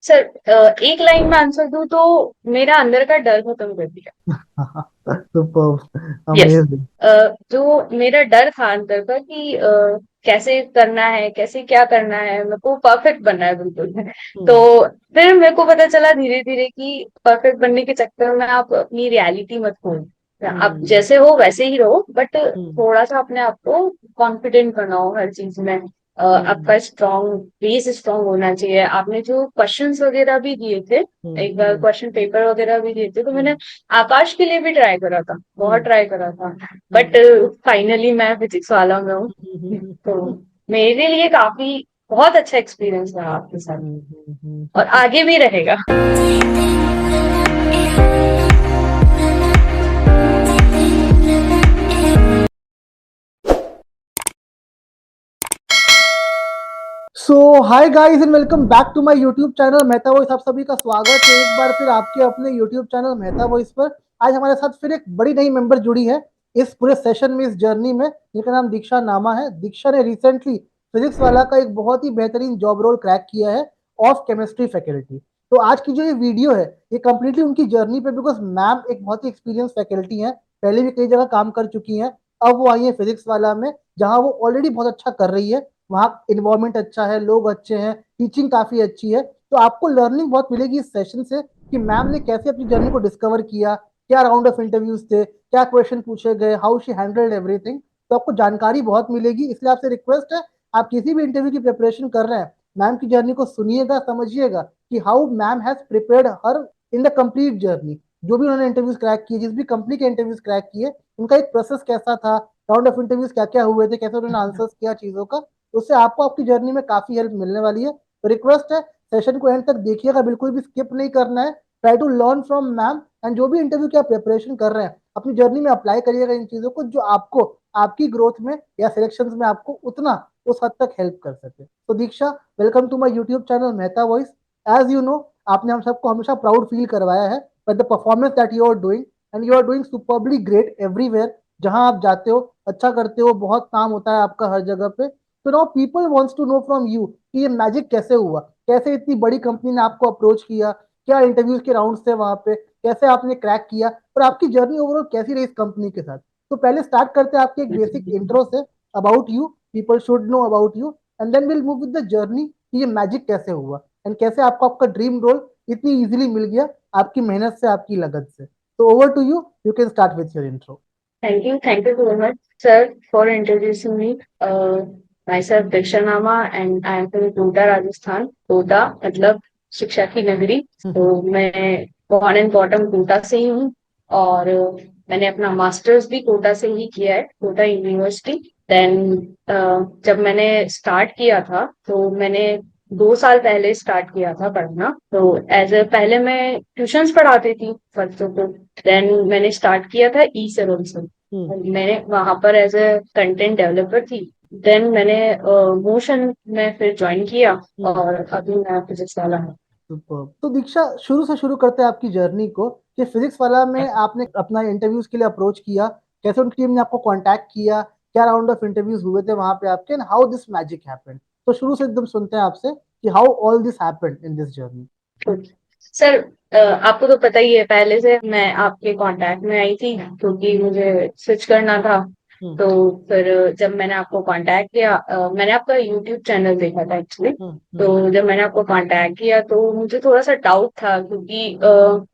Sir, एक line में answer दूं तो मेरा अंदर का डर खत्म कर दिया। Super, yes. अमेजिंग। जो मेरा डर था अंदर का कि कैसे करना है, कैसे क्या करना है, मेरे को परफेक्ट बनना है बिल्कुल। तो हम्म। फिर मेरे को पता चला धीरे धीरे कि परफेक्ट बनने के चक्कर में आप अपनी रियलिटी मत खोओ। आप हम्म। जैसे हो वैसे ही रहो, बट हम्म। थोड़ा सा अपने आप को कॉन्फिडेंट बनाओ हर चीज में। हम्म। आपका स्ट्रॉन्ग बेस स्ट्रॉन्ग होना चाहिए। आपने जो क्वेश्चंस वगैरह भी दिए थे, हम्म। एक बार क्वेश्चन पेपर वगैरह भी दिए थे, तो मैंने हम्म। आकाश के लिए भी ट्राई करा था, बहुत हम्म। ट्राई करा था। But hmm. फाइनली मैं फिजिक्स वाला में हूँ। तो हम्म। मेरे लिए काफी बहुत अच्छा एक्सपीरियंस रहा आपके साथ, और हम्म। आगे भी रहेगा। So hi guys and welcome back to my YouTube channel Mehta voice. आप सभी का स्वागत है एक बार फिर आपके अपने यूट्यूब चैनल मेहता वॉइस पर। आज हमारे साथ फिर एक बड़ी नई मेंबर जुड़ी है इस पूरे सेशन में, इस जर्नी में, जिनका नाम दीक्षा नामा है। दीक्षा ने रिसेंटली फिजिक्स वाला का एक बहुत ही बेहतरीन जॉब रोल क्रैक किया है ऑफ केमिस्ट्री फैकल्टी। तो आज की जो ये वीडियो है ये कंप्लीटली उनकी जर्नी पे, बिकॉज मैम एक बहुत ही एक्सपीरियंस फैकल्टी है, पहले भी कई जगह काम कर चुकी हैं। अब वो आई है फिजिक्स वाला में, जहाँ वो ऑलरेडी बहुत अच्छा कर रही है। वहाँ इन्वायरमेंट अच्छा है, लोग अच्छे हैं, टीचिंग काफी अच्छी है। तो आपको लर्निंग बहुत मिलेगी इस सेशन से कि मैम ने कैसे अपनी जर्नी को डिस्कवर किया, क्या राउंड ऑफ इंटरव्यूज थे, क्या क्वेश्चन पूछे गए, हाउ शी हैंडल्ड एवरीथिंग। तो आपको जानकारी बहुत मिलेगी, इसलिए आपसे रिक्वेस्ट है, आप किसी भी इंटरव्यू की प्रिपरेशन कर रहे हैं, मैम की जर्नी को सुनिएगा, समझिएगा कि how ma'am has prepared her in the complete journey. जो भी उन्होंने इंटरव्यूज क्रैक किए, जिस भी कंपनी के इंटरव्यूज क्रैक किए, उनका एक प्रोसेस कैसा था, राउंड ऑफ इंटरव्यूज क्या क्या हुए थे, कैसे उन्होंने आंसर्स किया चीजों का। उससे आपको आपकी जर्नी में काफी हेल्प मिलने वाली है। तो रिक्वेस्ट है, सेशन को एंड तक देखिएगा, बिल्कुल भी स्किप नहीं करना है। Try to learn from ma'am, and जो भी इंटरव्यू की आप प्रिपरेशन कर रहे हैं अपनी जर्नी में अप्लाई करिएगा इन चीजों को, जो आपको आपकी ग्रोथ में या सिलेक्शन में आपको उतना उस हद तक हेल्प कर सके। तो Diksha, welcome to my YouTube channel Mehta voice. As you know, आपने हम सबको हमेशा प्राउड फील करवाया है but the performance that you are doing, and you are doing superbly great everywhere. जहां आप जाते हो अच्छा करते हो, बहुत नाम होता है आपका हर जगह पे। तो now people wants to know from you कि ये मैजिक कैसे हुआ, कैसे इतनी बड़ी कंपनी ने आपको अप्रोच किया, क्या इंटरव्यूज के राउंड्स थे वहां पे, कैसे आपने क्रैक किया, और आपकी जर्नी ओवरऑल कैसी रही इस कंपनी के साथ। तो पहले स्टार्ट करते हैं आपके एक बेसिक इंट्रो से, about you, people should know about you, and then will move with the journey कि ये मैजिक कैसे हुआ एंड कैसे आपको आपका ड्रीम रोल इतनी इजीली मिल गया आपकी मेहनत से, आपकी लगन से। तो over to you, you can start with your intro. Thank you so much sir for introducing me. Myself Diksha Nama and I am from Kota, Rajasthan. Kota मतलब शिक्षा की नगरी। तो मैं बॉर्न एंड बॉटम कोटा से ही हूँ, और मैंने अपना मास्टर्स भी कोटा से ही किया है, कोटा यूनिवर्सिटी। देन जब मैंने स्टार्ट किया था तो मैंने 2 साल पहले स्टार्ट किया था पढ़ना। तो एज ए पहले मैं ट्यूशंस पढ़ाती थी बच्चों को। देन मैंने स्टार्ट किया था ई सेवन से। मैंने वहां पर एज ए कंटेंट डेवलपर थी। देन मैंने मोशन में फिर ज्वाइन किया, और अभी मैं फिजिक्स वाला हूँ। सुपर। तो दीक्षा, शुरू से शुरू करते हैं आपकी जर्नी को कि फिजिक्स वाला में आपने अपना इंटरव्यूज के लिए अप्रोच किया, कैसे उनकी टीम ने आपको कांटेक्ट किया, क्या राउंड ऑफ इंटरव्यूज हुए थे वहां पे आपके, and how this magic happened. तो शुरू से एकदम सुनते हैं आपसे कि how all this happened in this journey. Sir, आपको तो पता ही है, पहले से मैं आपके कांटेक्ट में आई थी क्योंकि मुझे स्विच करना था। हम्म। तो फिर जब मैंने आपको कांटेक्ट किया, मैंने आपका यूट्यूब चैनल देखा था एक्चुअली। हम्म। हम्म। तो जब मैंने आपको कांटेक्ट किया तो मुझे थोड़ा सा डाउट था, क्योंकि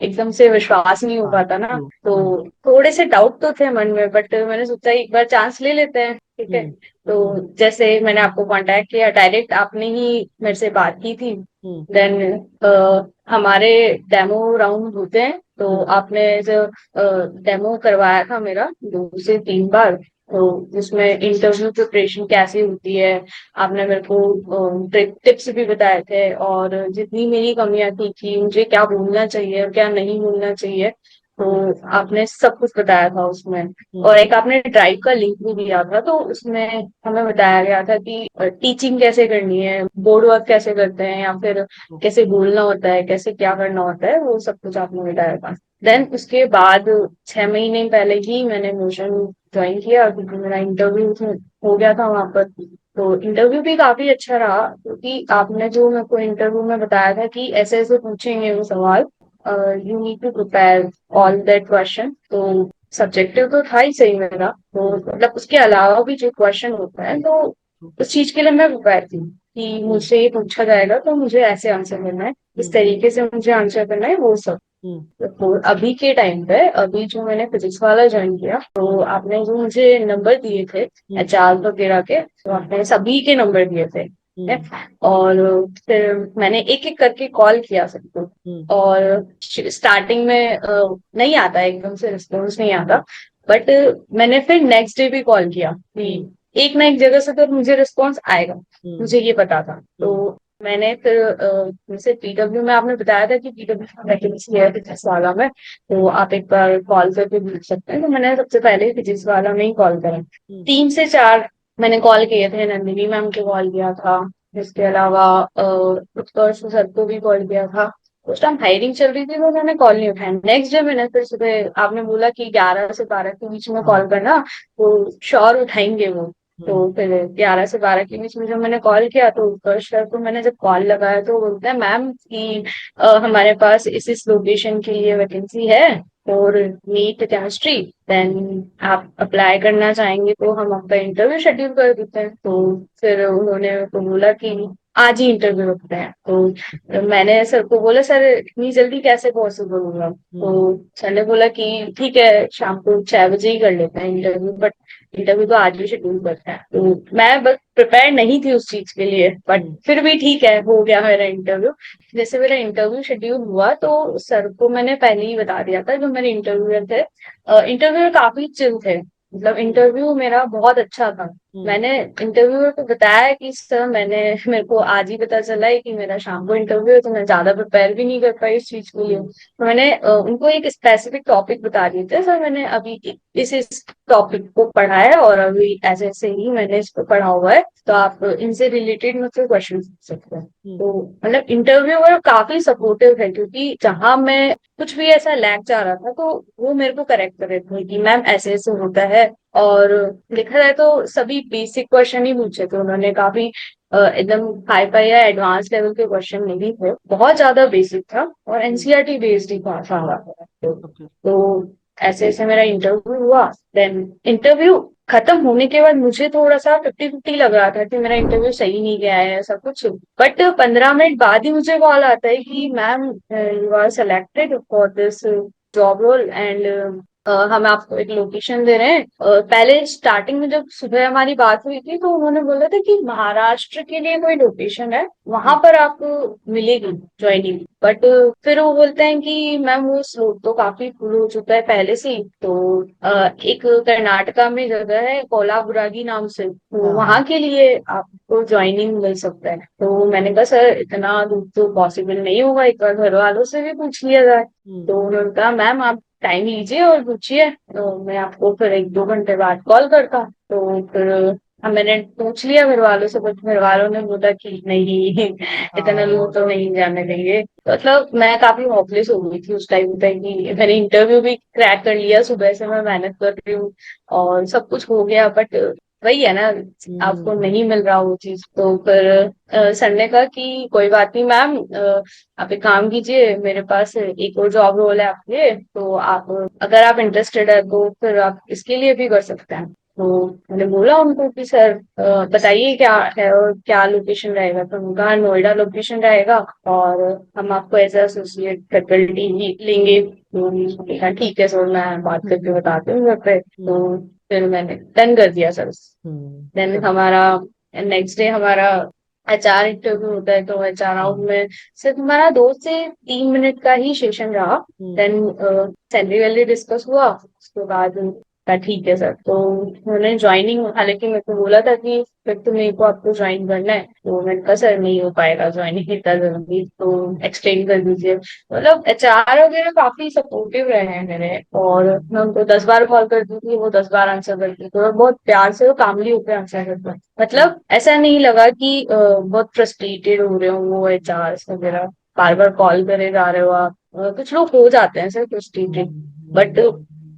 एकदम से विश्वास नहीं हो हाँ, पाता ना। ट्रू। तो हम्म। थोड़े से डाउट तो थे मन में, बट मैंने सोचा एक बार चांस ले लेते हैं, ठीक है। हम्म। तो हम्म। जैसे मैंने आपको कांटेक्ट किया, डायरेक्ट आपने ही मेरे से बात की थी। हम्म। देन हमारे डेमो राउंड होते हैं, तो हम्म। आपने जो डेमो करवाया था मेरा 2 से 3 बार। तो उसमें इंटरव्यू प्रिपरेशन कैसी होती है, आपने मेरे को टिप्स भी बताए थे, और जितनी मेरी कमियां थी कि मुझे क्या बोलना चाहिए और क्या नहीं बोलना चाहिए, तो हम्म। आपने सब कुछ बताया था उसमें। और हम्म। एक आपने ड्राइव का लिंक भी दिया था, तो उसमें हमें बताया गया था कि टीचिंग कैसे करनी है, बोर्ड वर्क कैसे करते हैं, या फिर कैसे बोलना होता है, कैसे क्या करना होता है, वो सब कुछ आपने बताया था। देन उसके बाद 6 महीने पहले ही मैंने मोशन ज्वाइन किया, क्योंकि मेरा इंटरव्यू हो गया था वहां पर। तो इंटरव्यू भी काफी अच्छा रहा, क्योंकि आपने जो मेरे को इंटरव्यू में बताया था कि ऐसे ऐसे पूछेंगे वो सवाल, you need to prepare all that question. तो सब्जेक्टिव तो था ही सही मेरा, तो मतलब उसके अलावा भी जो क्वेश्चन होता है, तो उस चीज के लिए मैं प्रिपेयर थी कि मुझसे ये पूछा जाएगा तो मुझे ऐसे आंसर करना है, इस तरीके से मुझे आंसर करना है, वो सब। तो अभी के टाइम पे, अभी जो मैंने फिजिक्स वाला ज्वाइन किया, तो आपने जो मुझे नंबर दिए थे एचआर वगैरह के, तो आपने सभी के नंबर दिए थे, ठीक है? और फिर मैंने एक एक करके कॉल किया सबको, और स्टार्टिंग में नहीं आता, एकदम से रिस्पॉन्स नहीं आता, बट मैंने फिर नेक्स्ट डे भी कॉल किया कि एक ना एक जगह से तो मुझे रिस्पॉन्स आएगा, मुझे ये पता था। तो मैंने फिर जैसे पीडब्ल्यू में आपने बताया था कि पीडब्ल्यू में वैकेंसी है फिजिक्स वाला में, तो आप एक बार कॉल करके पूछ सकते हैं। तो मैंने सबसे पहले फिजिक्स वाला में ही कॉल करा, 3 से 4 मैंने कॉल किए थे, नंदिनी मैम को कॉल किया था, इसके अलावा उत्कर्ष सर को भी कॉल किया था। उस टाइम हायरिंग चल रही थी तो उन्होंने कॉल नहीं उठाया। नेक्स्ट डे मैंने फिर सुबह, आपने बोला कि 11 से 12 के बीच में कॉल करना, तो श्योर उठाएंगे वो। तो फिर 11 से 12 के बीच में जब मैंने कॉल किया, तो उत्कर्ष सर को मैंने जब कॉल लगाया, तो बोलते हैं मैम कि हमारे पास इस लोकेशन के लिए वैकेंसी है और नीट केमिस्ट्री, देन आप अप्लाई करना चाहेंगे तो हम आपका इंटरव्यू शेड्यूल कर देते हैं। तो फिर उन्होंने तो बोला कि आज ही इंटरव्यू रखते हैं। तो मैंने सर को बोला, सर इतनी जल्दी कैसे पॉसिबल होगा? तो सर ने बोला कि ठीक है, शाम को 6 बजे ही कर लेते हैं इंटरव्यू, बट इंटरव्यू तो आज भी शेड्यूल करते हैं। तो मैं बस प्रिपेयर नहीं थी उस चीज के लिए, बट फिर भी ठीक है, हो गया मेरा इंटरव्यू। जैसे मेरा इंटरव्यू शेड्यूल हुआ, तो सर को मैंने पहले ही बता दिया था, जो मेरे इंटरव्यूअर थे, इंटरव्यूअर काफी चिल थे, मतलब इंटरव्यू मेरा बहुत अच्छा था। मैंने इंटरव्यूअर को बताया कि सर मेरे को आज ही पता चला है कि मेरा शाम को इंटरव्यू है, तो मैं ज्यादा प्रिपेयर भी नहीं कर पाई इस चीज के लिए। तो मैंने उनको एक स्पेसिफिक टॉपिक बता दिए थे, सर मैंने अभी इस टॉपिक को पढ़ा है और अभी ऐसे ऐसे ही मैंने इसको पढ़ा हुआ है, तो आप इनसे रिलेटेड मुझसे क्वेश्चन पूछ सकते हैं। तो मतलब इंटरव्यूअर काफी सपोर्टिव है, क्योंकि जहां मैं कुछ भी ऐसा लैग जा रहा था, तो वो मेरे को करेक्ट कर रहे थे कि मैम ऐसे ऐसे होता है। और देखा जाए तो सभी बेसिक क्वेश्चन ही पूछे थे उन्होंने, काफी एकदम हाई फाई या एडवांस लेवल के क्वेश्चन नहीं थे, बहुत ज्यादा बेसिक था, और एनसीईआरटी बेस्ड ही था सारा। तो ऐसे ऐसे मेरा इंटरव्यू हुआ। देन इंटरव्यू खत्म होने के बाद मुझे थोड़ा सा 50-50 लग रहा था कि मेरा इंटरव्यू सही नहीं गया है ऐसा कुछ, बट 15 मिनट बाद ही मुझे कॉल आता है कि ma'am you are selected for this job role, and हम आपको एक लोकेशन दे रहे हैं। पहले स्टार्टिंग में जब सुबह हमारी बात हुई थी, तो उन्होंने बोला था कि महाराष्ट्र के लिए कोई लोकेशन है, वहां पर आपको मिलेगी ज्वाइनिंग, बट फिर वो बोलते हैं कि मैम वो स्लॉट तो काफी फुल हो चुका है पहले से ही। तो एक कर्नाटका में जगह है कोलाबुरागी नाम से, तो वहां के लिए आपको ज्वाइनिंग मिल सकता है। तो मैंने कहा सर इतना दूर तो पॉसिबल नहीं होगा, एक बार घर वालों से भी पूछ लिया जाए। तो उन्होंने कहा मैम आप टाइम लीजिए और पूछिए, तो मैं आपको फिर 1-2 घंटे बाद कॉल करता। तो फिर मैंने पूछ लिया घर वालों से, बट घर वालों ने बोला कि नहीं इतना लोग तो नहीं जाने देंगे। मतलब मैं काफी होपलेस हो गई थी उस टाइम पे, कि मैंने इंटरव्यू भी क्रैक कर लिया, सुबह से मैं मेहनत कर रही हूँ और सब कुछ हो गया, बट वही है ना, आपको नहीं मिल रहा वो चीज। तो फिर सर ने कहा कि कोई बात नहीं मैम, आप एक काम कीजिए, मेरे पास एक और जॉब रोल है आपके लिए, तो आप अगर आप इंटरेस्टेड है तो फिर आप इसके लिए भी कर सकते हैं। तो मैंने बोला उनको कि सर बताइए क्या है और क्या लोकेशन रहेगा। तो उनका नोएडा लोकेशन रहेगा और हम आपको एज एसोसिएट फैकल्टी लेंगे। तो मैंने कहा, ठीक है सर, मैं बात करके बताती हूँ घर पे। तो फिर मैंने डन कर दिया सर। देन हमारा नेक्स्ट डे हमारा एचआर इंटरव्यू होता है, तो एचआर राउंड में सिर्फ हमारा 2 से 3 मिनट का ही सेशन रहा। देन सैलरी वैलरी डिस्कस हुआ, उसके बाद कहा, ठीक है सर। तो उन्होंने ज्वाइनिंग, हालांकि मेरे को बोला था कि फिर तो मेरे को आपको ज्वाइन करना है, तो मैंने कहा सर नहीं हो पाएगा ज्वाइनिंग इतना जल्दी, तो एक्सटेंड कर दीजिए। मतलब एचआर वगैरह काफी सपोर्टिव रहे हैं मेरे, और मैं उनको 10 बार कॉल करती थी, वो 10 बार आंसर करती थी, और बहुत प्यार से वो कामली होकर आंसर करते हैं। मतलब ऐसा नहीं लगा कि बहुत फ्रस्ट्रेटेड हो रहे हो वो एचआर वगैरह, बार बार कॉल करे जा रहे हो आप। कुछ लोग हो जाते हैं सर फ्रस्ट्रेटेड, बट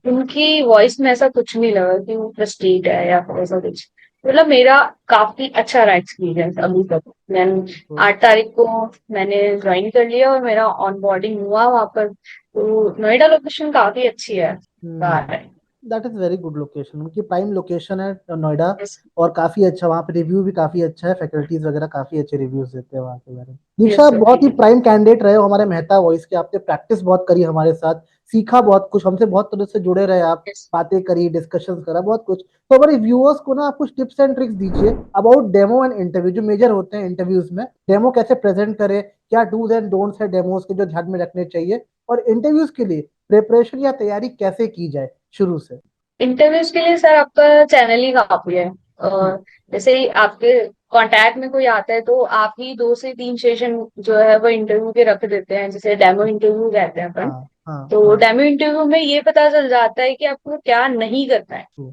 उनकी वॉइस में ऐसा कुछ नहीं लगा कि वो फ्रस्ट्रेट है या फिर ऐसा कुछ। मतलब मेरा काफी अच्छा रहा एक्सपीरियंस अभी तक। मैंने तो 8 तारीख को मैंने ज्वाइन कर लिया और मेरा ऑन बोर्डिंग हुआ वहां पर। तो नोएडा लोकेशन काफी अच्छी है, बाहर है। That is very good location, उनकी प्राइम लोकेशन है नोएडा। यस, और काफी अच्छा वहाँ पे रिव्यू भी काफी अच्छा है, फैकल्टीज वगैरह काफी अच्छे रिव्यूज देते हैं वहाँ के बारे में। दीक्षा यस आप सर। बहुत ही प्राइम कैंडिडेट रहे हो हमारे मेहता वॉइस के, आपने प्रैक्टिस बहुत करी हमारे साथ, सीखा बहुत कुछ, हमसे बहुत तरह से जुड़े रहे आप, यस। बातें करी, डिस्कशन करा बहुत कुछ। तो हमारे व्यूअर्स को ना आप कुछ टिप्स एंड ट्रिक्स दीजिए अबाउट डेमो एंड इंटरव्यू, जो मेजर होते हैं इंटरव्यूज में, डेमो कैसे प्रेजेंट करे, क्या डूज एंड डोंट्स है डेमोज के जो ध्यान में रखने चाहिए, और इंटरव्यूज के लिए प्रिपरेशन या तैयारी कैसे की जाए शुरू से। इंटरव्यूज के लिए सर आपका चैनल ही काफी है। हम्म, और जैसे ही आपके कांटेक्ट में कोई आता है तो आप ही 2 से 3 सेशन जो है वो इंटरव्यू के रख देते हैं, जैसे डेमो इंटरव्यू कहते हैं अपन। हाँ हाँ तो हाँ। डेमो इंटरव्यू में ये पता चल जाता है कि आपको क्या नहीं करना है, हम्म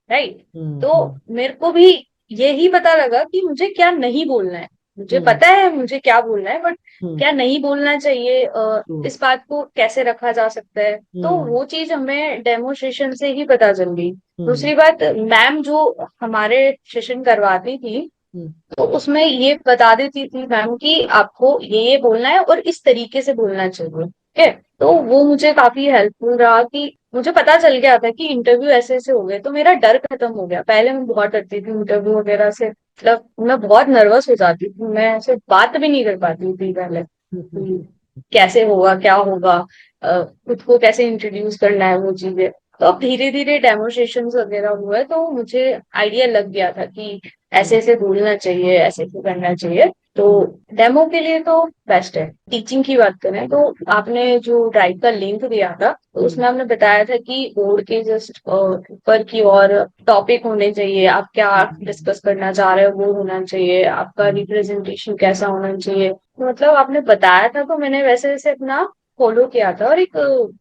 राइट। तो हम्म मेरे को भी यही पता लगा कि मुझे क्या नहीं बोलना है। मुझे हम्म पता है मुझे क्या बोलना है, बट हम्म क्या नहीं बोलना चाहिए, हम्म इस बात को कैसे रखा जा सकता है। तो हम्म वो चीज हमें डेमोस्ट्रेशन से ही पता चल गई। हम्म दूसरी बात, मैम जो हमारे सेशन करवाती थी हम्म तो उसमें ये बता देती थी मैम कि आपको ये बोलना है और इस तरीके से बोलना चाहिए, ठीक है। तो वो मुझे काफी हेल्पफुल रहा कि मुझे पता चल गया था कि इंटरव्यू ऐसे ऐसे हो गए, तो मेरा डर खत्म हो गया। पहले मैं बहुत डरती थी इंटरव्यू वगैरह से, मतलब मैं बहुत नर्वस हो जाती थी, मैं ऐसे बात भी नहीं कर पाती थी पहले कि कैसे होगा क्या होगा, खुद को कैसे इंट्रोड्यूस करना है वो चीजें। तो अब धीरे धीरे डेमोस्ट्रेशन वगैरह हुए तो मुझे आइडिया लग गया था कि ऐसे ऐसे बोलना चाहिए, ऐसे ऐसे करना चाहिए। तो डेमो के लिए तो बेस्ट है। टीचिंग की बात करें तो आपने जो ड्राइव का लिंक दिया था तो उसमें आपने बताया था कि बोर्ड के जस्ट ऊपर की और टॉपिक होने चाहिए, आप क्या डिस्कस करना चाह रहे हो वो होना चाहिए, आपका रिप्रेजेंटेशन कैसा होना चाहिए। तो मतलब आपने बताया था तो मैंने वैसे वैसे अपना फॉलो किया था और एक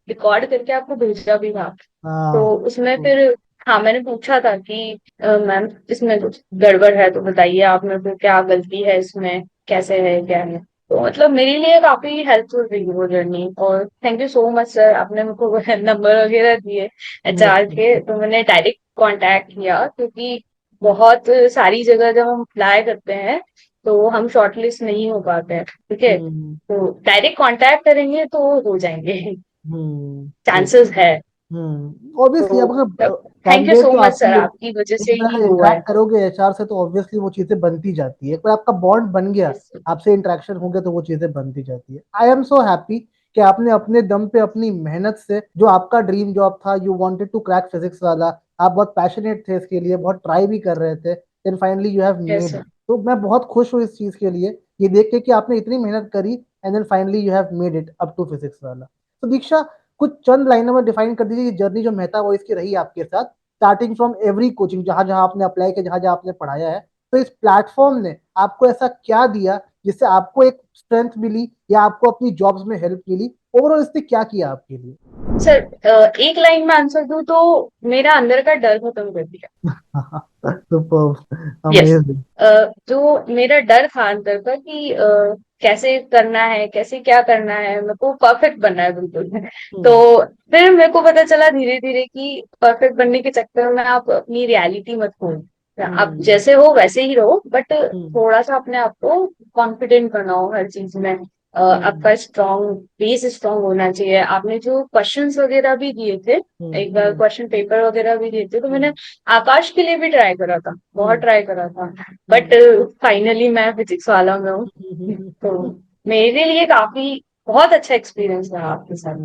रिकॉर्ड करके आपको भेजा भी था। तो हाँ उसमें फिर हाँ मैंने पूछा था कि मैम इसमें कुछ गड़बड़ है तो बताइए आप मेरे को, क्या गलती है इसमें, कैसे है क्या है। तो मतलब मेरे लिए काफी हेल्पफुल रही वो जर्नी। और thank you so much sir, आपने मेरे को नंबर वगैरह दिए एचआर के, तो मैंने डायरेक्ट कांटेक्ट किया क्योंकि बहुत सारी जगह जब हम अप्लाई करते हैं तो हम शॉर्टलिस्ट नहीं हो पाते हैं, ठीक है। हम्म तो डायरेक्ट कांटेक्ट करेंगे तो हो जाएंगे, ट्रू। चांसेस है। ऑब्वियसली तो अब अगर थैंक यू कैंडिडेट सो जो मच सर, आपकी आपकी वजह एक से बार ही हुआ है। इंटरेक्ट करोगे एचआर से तो ऑब्वियसली वो चीजें बनती जाती है, एक बार आपका बॉन्ड बन गया, Yes, आपसे इंटरेक्शन हो गया तो वो चीजें बनती जाती है। आई एम सो हैप्पी कि आपने अपने दम पे अपनी मेहनत से जो आपका ड्रीम जॉब था, you wanted to crack Physics Wallah, आप बहुत पैशनेट थे इसके लिए, बहुत ट्राई भी कर रहे थे, then finally you have yes, made. sir. तो मैं बहुत खुश हूँ इस चीज के लिए, ये देख के कि आपने इतनी मेहनत करी and then finally you have made it up to Physics Wallah. तो दीक्षा कुछ चंद लाइनों में डिफाइन कर दीजिए ये जर्नी जो मेहता वॉइस की रही आपके साथ, स्टार्टिंग फ्रॉम एवरी कोचिंग, जहां जहां आपने अप्लाई किया, जहां जहां आपने पढ़ाया है। तो इस प्लेटफॉर्म ने आपको ऐसा क्या दिया जिससे आपको एक स्ट्रेंथ मिली या आपको अपनी जॉब्स में हेल्प मिली, ओवरऑल इसने क्या किया आपके लिए। सर एक लाइन में आंसर दूं तो मेरा अंदर का डर खत्म कर दिया। Super yes. अमेजिंग। जो मेरा डर था अंदर का कि कैसे करना है, कैसे क्या करना है, मेरे को परफेक्ट बनना है बिल्कुल। तो हम्म फिर मेरे को पता चला धीरे धीरे कि परफेक्ट बनने के चक्कर में आप अपनी रियलिटी मत खो। आप हम्म जैसे हो वैसे ही रहो, बट हम्म थोड़ा सा अपने आप को कॉन्फिडेंट बनाओ हर चीज में। हम्म आपका स्ट्रॉन्ग बेस स्ट्रॉन्ग होना चाहिए। आपने जो क्वेश्चंस वगैरह भी दिए थे, एक बार हम्म क्वेश्चन पेपर वगैरह भी दिए थे, तो हम्म मैंने आकाश के लिए भी ट्राई करा था, बहुत हम्म ट्राई करा था। बट हम्म फाइनली मैं फिजिक्स वाला में हूँ। तो हम्म मेरे लिए काफी बहुत अच्छा एक्सपीरियंस रहा आपके साथ,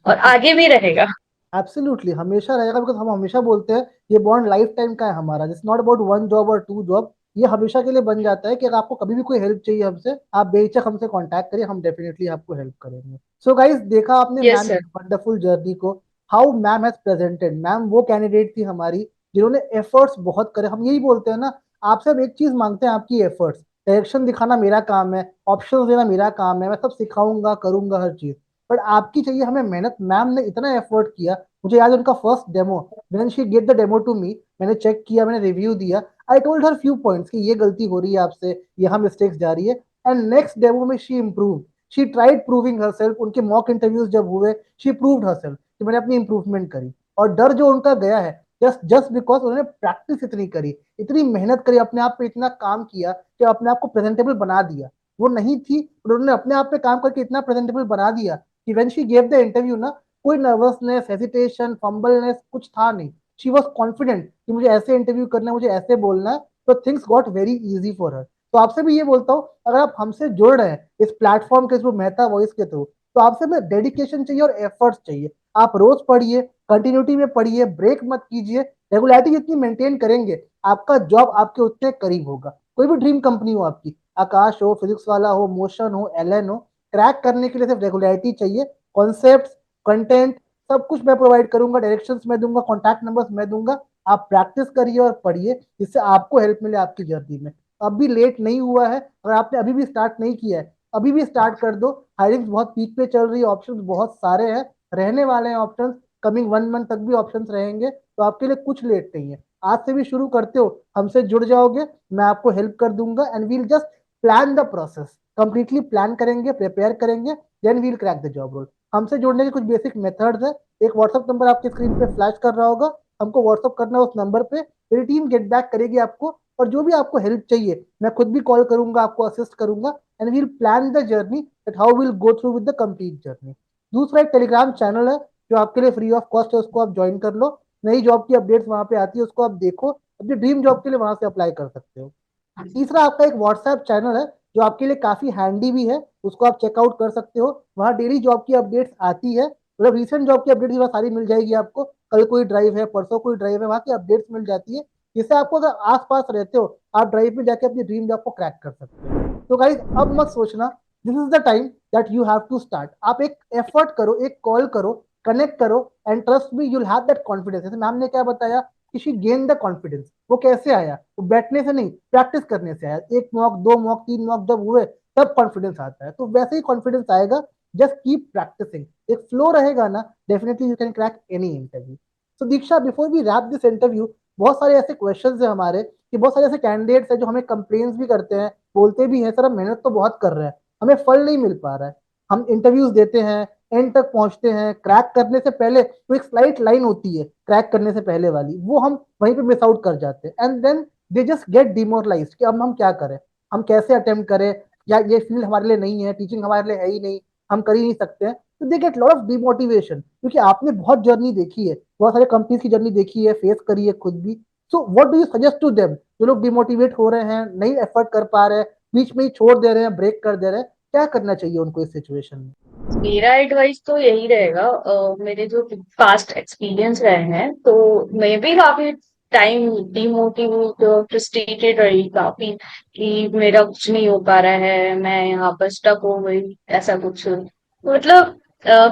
और आगे भी रहेगा। एब्सोल्युटली हमेशा रहेगा, बिकॉज हम हमेशा बोलते हैं ये बॉन्ड लाइफ टाइम का है हमारा, it's not about one job और टू जॉब, ये हमेशा के लिए बन जाता है कि अगर आपको कभी भी कोई हेल्प चाहिए हमसे, आप बेहिचक हमसे कांटेक्ट करिए, हम डेफिनेटली आपको हेल्प करेंगे। सो गाइस देखा आपने यस मैम सर। की वंडरफुल जर्नी को, how ma'am has presented. Ma'am वो कैंडिडेट थी हमारी जिन्होंने एफर्ट्स बहुत करे, हम यही बोलते हैं ना, आपसे हम एक चीज मांगते हैं, आपकी एफर्ट्स, डायरेक्शन दिखाना मेरा काम है, ऑप्शन देना मेरा काम है, मैं सब सिखाऊंगा करूंगा हर चीज, बट आपकी चाहिए हमें मेहनत। मैम ने इतना एफर्ट किया, मुझे याद है उनका first demo, when she get the demo to me, मैंने चेक किया, मैंने रिव्यू दिया, I told her few points कि ये गलती हो रही है आपसे, यहाँ मिस्टेक्स जा रही है, एंड नेक्स्ट डेमो में she improve, she tried proving her self, उनके मॉक इंटरव्यूज जब हुए शी प्रूव्ड हर सेल्फ कि मैंने अपनी इंप्रूवमेंट करी, और डर जो उनका गया है जस्ट जस्ट बिकॉज उन्होंने प्रैक्टिस इतनी करी, इतनी मेहनत करी, अपने आप पे इतना काम किया कि अपने आप को प्रेजेंटेबल बना दिया। वो नहीं थी, उन्होंने अपने आप पे काम करके इतना प्रेजेंटेबल बना दिया कि when she gave the interview ना, कोई नर्वसनेस, हेजिटेशन, फंबलनेस कुछ था नहीं। शी वॉज कॉन्फिडेंट कि मुझे ऐसे इंटरव्यू करना है, मुझे ऐसे बोलना है, तो things got very easy for her. तो आपसे भी ये बोलता हूँ, अगर आप हमसे जुड़ रहे हैं इस प्लेटफॉर्म के थ्रू, मेहता वॉइस के थ्रू, तो आपसे में डेडिकेशन चाहिए और एफर्ट्स चाहिए। आप रोज पढ़िए, कंटिन्यूटी में पढ़िए, ब्रेक मत कीजिए। रेगुलरिटी जितनी मेंटेन करेंगे, आपका जॉब आपके उतने करीब होगा। कोई भी ड्रीम कंपनी हो आपकी, आकाश हो, फिजिक्स वाला हो, मोशन हो, एलएन हो, क्रैक करने के लिए सिर्फ रेगुलरिटी चाहिए। कॉन्सेप्ट, कंटेंट, सब कुछ मैं प्रोवाइड करूंगा, डायरेक्शंस मैं दूंगा, कॉन्टैक्ट नंबर्स मैं दूंगा। आप प्रैक्टिस करिए और पढ़िए, जिससे आपको हेल्प मिले आपकी जर्नी में। अब भी लेट नहीं हुआ है, अगर आपने अभी भी स्टार्ट नहीं किया है, अभी भी स्टार्ट कर दो। हायरिंग बहुत पीक पे चल रही है, ऑप्शंस बहुत सारे हैं, रहने वाले हैं ऑप्शंस। कमिंग 1 मंथ तक भी ऑप्शंस रहेंगे, तो आपके लिए कुछ लेट नहीं है। आज से भी शुरू करते हो, हमसे जुड़ जाओगे, मैं आपको हेल्प कर दूंगा, and we'll just plan the process. Completely plan करेंगे, प्रिपेयर करेंगे, then we'll crack the job role. हमसे जुड़ने के कुछ बेसिक मेथड्स है। एक व्हाट्सअप नंबर आपके स्क्रीन पे फ्लैश कर रहा होगा, हमको व्हाट्सअप करना है उस नंबर पे, मेरी टीम गेट बैक करेगी आपको। और जो भी आपको हेल्प चाहिए, मैं खुद भी कॉल करूंगा, आपको असिस्ट करूंगा, and we'll plan the journey that how will go through with the complete journey. दूसरा एक टेलीग्राम चैनल है जो आपके लिए फ्री ऑफ कॉस्ट है, उसको आप ज्वाइन कर लो। नई जॉब की अपडेट्स वहां पे आती है, उसको आप देखो, अपनी ड्रीम जॉब के लिए वहां से अप्लाई कर सकते हो। तीसरा आपका एक व्हाट्सएप चैनल है जो आपके लिए काफी हैंडी भी है, उसको आप चेकआउट कर सकते हो। वहाँ डेली जॉब की अपडेट्स आती है, मतलब रिसेंट जॉब की अपडेट्स वहाँ सारी मिल जाएगी आपको। कल कोई ड्राइव है, परसों कोई ड्राइव है, वहाँ की अपडेट्स मिल जाती है, जिससे आपको अगर आस पास रहते हो, आप ड्राइव में जाके अपनी ड्रीम जॉब को क्रैक कर सकते हो। तो गाइज अब मत सोचना, this is the time that you have to start. आप एक एफर्ट करो, एक कॉल करो, कनेक्ट करो, and trust me, you'll have that confidence. जैसे मैम ने क्या बताया, कि गेन द कॉन्फिडेंस। वो कैसे आया? वो बैठने से नहीं, प्रैक्टिस करने से आया। एक मॉक, 2 मॉक, 3 मॉक जब हुए, तब कॉन्फिडेंस आता है। तो वैसे ही कॉन्फिडेंस आएगा, जस्ट कीप प्रैक्टिसिंग। एक फ्लो रहेगा ना, definitely you can crack any interview. तो Diksha, before we wrap this interview, बहुत सारे ऐसे क्वेश्चंस है हमारे, कि बहुत सारे ऐसे कैंडिडेट्स हैं जो हमें कंप्लेन्स भी करते हैं, बोलते भी हैं सर हम मेहनत तो बहुत कर रहे हैं, हमें फल नहीं मिल पा रहा है। हम इंटरव्यूज देते हैं, एंड तक पहुंचते हैं, क्रैक करने से पहले तो एक स्लाइट लाइन होती है क्रैक करने से पहले वाली, वो हम वहीं पे मिस आउट कर जाते हैं, and then they just get demoralize कि अब हम क्या करें, हम कैसे अटेम्प्ट करें, या ये फील्ड हमारे लिए नहीं है, टीचिंग हमारे लिए है ही नहीं, हम कर ही नहीं सकते हैं। तो they get lot of demotivation, क्योंकि आपने बहुत जर्नी देखी है, बहुत सारे कंपनीज की जर्नी देखी है, फेस करी है खुद भी। So what do you suggest to them, जो लोग डिमोटिवेट हो रहे हैं, नहीं एफर्ट कर पा रहे हैं, बीच में ही छोड़ दे रहे हैं, ब्रेक कर दे रहे हैं, क्या करना चाहिए उनको इस सिचुएशन में? मेरा एडवाइस तो यही रहेगा। मेरे जो पास्ट एक्सपीरियंस रहे हैं, तो मैं भी काफी टाइम डिमोटिवेट, फ्रस्ट्रेटेड रही काफी, कि मेरा कुछ नहीं हो पा रहा है, मैं यहाँ पर स्टक हो गई, ऐसा कुछ मतलब।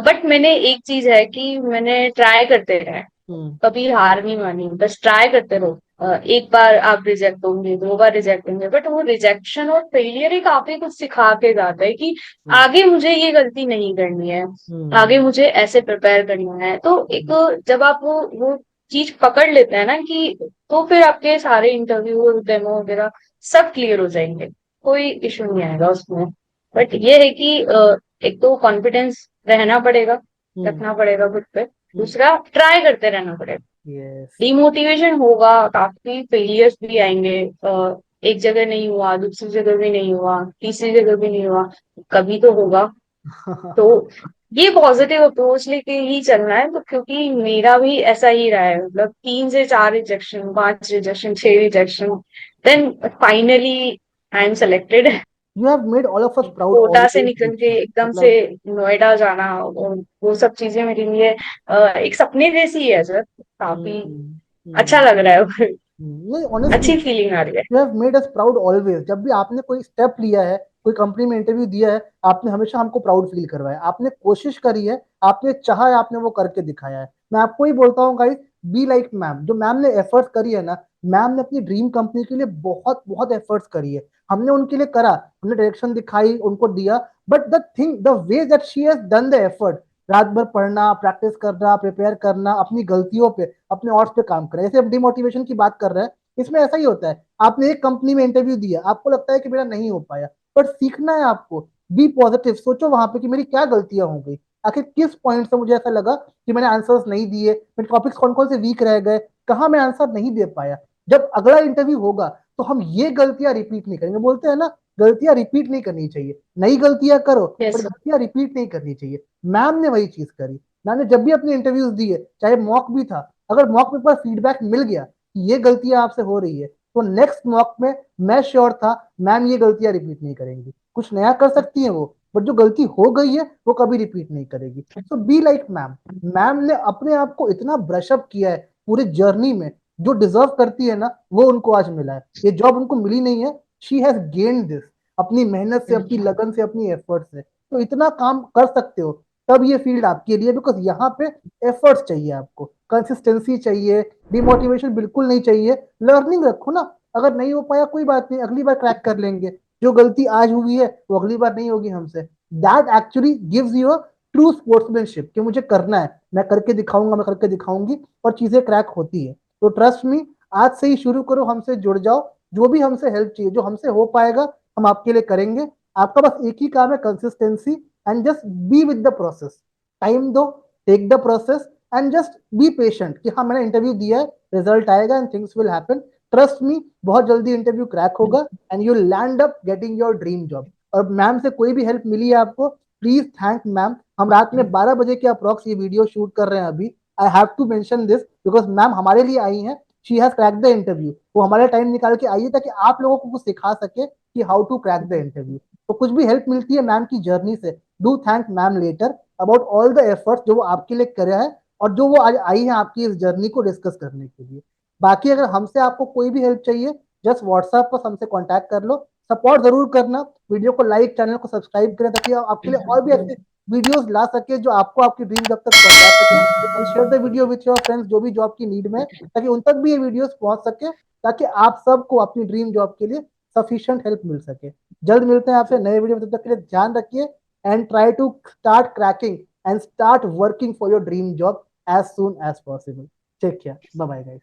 बट मैंने एक चीज है कि मैंने ट्राई करते रहे, हम्म। कभी हार नहीं मानी, बस ट्राई करते रहो। एक बार आप रिजेक्ट होंगे, 2 बार रिजेक्ट होंगे, बट वो रिजेक्शन और फेलियर ही काफी कुछ सिखा के जाता है कि हम्म। आगे मुझे ये गलती नहीं करनी है, आगे हम्म। मुझे ऐसे प्रिपेयर करना है। तो एक, जब आप वो चीज पकड़ लेते हैं ना, कि तो फिर आपके सारे इंटरव्यू, डेमो वगैरह सब क्लियर हो जाएंगे, कोई इशू नहीं आएगा उसमें। बट ये है कि एक तो कॉन्फिडेंस रहना पड़ेगा, हम्म। रखना पड़ेगा खुद पे। हम्म। दूसरा, ट्राई करते रहना पड़ेगा। यस। डिमोटिवेशन होगा, काफी फेलियर्स भी आएंगे। एक जगह नहीं हुआ, दूसरी जगह भी नहीं हुआ, तीसरी जगह भी नहीं हुआ, कभी तो होगा। तो ये पॉजिटिव अप्रोच लेके ही चलना है। तो क्योंकि मेरा भी ऐसा ही रहा है, मतलब 3 से 4 rejection, 5 rejection, 6 rejection, then finally I am selected. You have made all of us proud Kota से ऑलवेज निकल के दीक्षा। एकदम से मतलब नोएडा जाना, और वो सब चीजें मेरे लिए एक सपने जैसी है सर। हम्म। काफी अच्छा हम्म। लग रहा है। नहीं, ऑनेस्टली अच्छी फीलिंग आ रही है। You have made us proud always. जब भी आपने कोई स्टेप लिया है, कोई कंपनी में इंटरव्यू दिया है, आपने हमेशा हमको प्राउड फील करवाया, आपने कोशिश करी है, आपने चाहा है, आपने वो करके दिखाया है। मैं आपको ही बोलता हूँ गाइस, बी लाइक मैम। जो मैम ने एफर्ट्स करी है ना, मैम ने अपनी ड्रीम कंपनी के लिए बहुत बहुत एफर्ट्स करी है। हमने उनके लिए करा, हमने डायरेक्शन दिखाई, उनको दिया, but the thing, the way that she has done the effort, रात भर पढ़ना, प्रैक्टिस करना, प्रिपेयर करना, अपनी गलतियों पे, अपने ऑर्ड्स पे काम करें। जैसे हम डिमोटिवेशन की बात कर रहे हैं, इसमें ऐसा ही होता है। आपने एक कंपनी में इंटरव्यू दिया, आपको लगता है कि मेरा नहीं हो पाया, पर सीखना है आपको। बी पॉजिटिव, सोचो वहां पे कि मेरी क्या गलतियां हो गई, आखिर किस पॉइंट से मुझे ऐसा लगा कि मैंने आंसर्स नहीं दिए, मेरे टॉपिक्स कौन कौन से वीक रह गए, कहाँ मैं आंसर नहीं दे पाया। जब अगला इंटरव्यू होगा तो हम ये गलतियां रिपीट नहीं करेंगे। बोलते हैं ना, गलतियां रिपीट नहीं करनी चाहिए, नई गलतियां करो यस पर सर। गलतियां रिपीट नहीं करनी चाहिए। मैम ने वही चीज करी। मैम ने जब भी अपने इंटरव्यूज दिए, चाहे मॉक भी था, अगर मॉक में पर फीडबैक मिल गया कि ये गलतियां आपसे हो रही है, तो नेक्स्ट मॉक में मैं श्योर था मैम ये गलतियां रिपीट नहीं करेंगी। कुछ नया कर सकती है वो, बट जो गलती हो गई है वो कभी रिपीट नहीं करेगी। सो बी लाइक मैम। मैम ने अपने आप को इतना ब्रशअप किया है पूरी जर्नी में, जो डिजर्व करती है ना वो उनको आज मिला है। ये जॉब उनको मिली नहीं है, शी हैज गेन्ड दिस अपनी मेहनत से, अपनी लगन से, अपनी एफर्ट से। तो इतना काम कर सकते हो तब ये फील्ड आपके लिए, बिकॉज यहाँ पे एफर्ट्स चाहिए, आपको कंसिस्टेंसी चाहिए, डिमोटिवेशन बिल्कुल नहीं चाहिए। लर्निंग रखो ना, अगर नहीं हो पाया कोई बात नहीं, अगली बार क्रैक कर लेंगे। जो गलती आज हुई है वो अगली बार नहीं होगी हमसे। That actually gives you a true sportsmanship कि मुझे करना है, मैं करके दिखाऊंगा, मैं करके दिखाऊंगी, और चीजें क्रैक होती है। तो ट्रस्ट मी, आज से ही शुरू करो, हमसे जुड़ जाओ। जो भी हमसे हेल्प चाहिए, जो हमसे हो पाएगा हम आपके लिए करेंगे। आपका बस एक ही काम है, consistency, and just be with the process. Time दो, take the process, and just be patient कि हाँ मैंने इंटरव्यू दिया है, रिजल्ट आएगा and things will happen. Trust me, बहुत जल्दी इंटरव्यू क्रैक होगा and you land up getting your dream job. और मैम से कोई भी हेल्प मिली है आपको, प्लीज थैंक मैम। हम रात में 12 बजे के अप्रॉक्स ये वीडियो शूट कर रहे हैं अभी। I have to mention this because ma'am हमारे लिए आई हैं। She has crack the interview. वो हमारे टाइम निकाल के आई है ताकि आप लोगों को कुछ सिखा सके कि how to crack the interview. तो कुछ भी हेल्प मिलती है मैम की जर्नी से, do thank ma'am later about all the efforts जो वो आपके लिए करे है, और जो वो आज आई है आपकी इस जर्नी को डिस्कस करने के लिए। बाकी अगर हमसे आपको कोई भी हेल्प चाहिए, जस्ट व्हाट्सएप पर हमसे कांटेक्ट कर लो। सपोर्ट जरूर करना, वीडियो को लाइक, चैनल को सब्सक्राइब करें ताकि आपके लिए और भी ऐसे वीडियोस ला सके जो आपको आपकी ड्रीम जॉब तक पहुंचा सके। And share the video with your friends जो भी जॉब की नीड में है, ताकि उन तक भी ये वीडियोस पहुंच सके, ताकि आप सबको अपनी ड्रीम जॉब के लिए सफिशिएंट हेल्प मिल सके। जल्द मिलते हैं आपसे नए वीडियो में, तब तक के लिए ध्यान रखिए and try to start cracking and start working for your dream job as soon as possible. Take care. Bye bye, guys.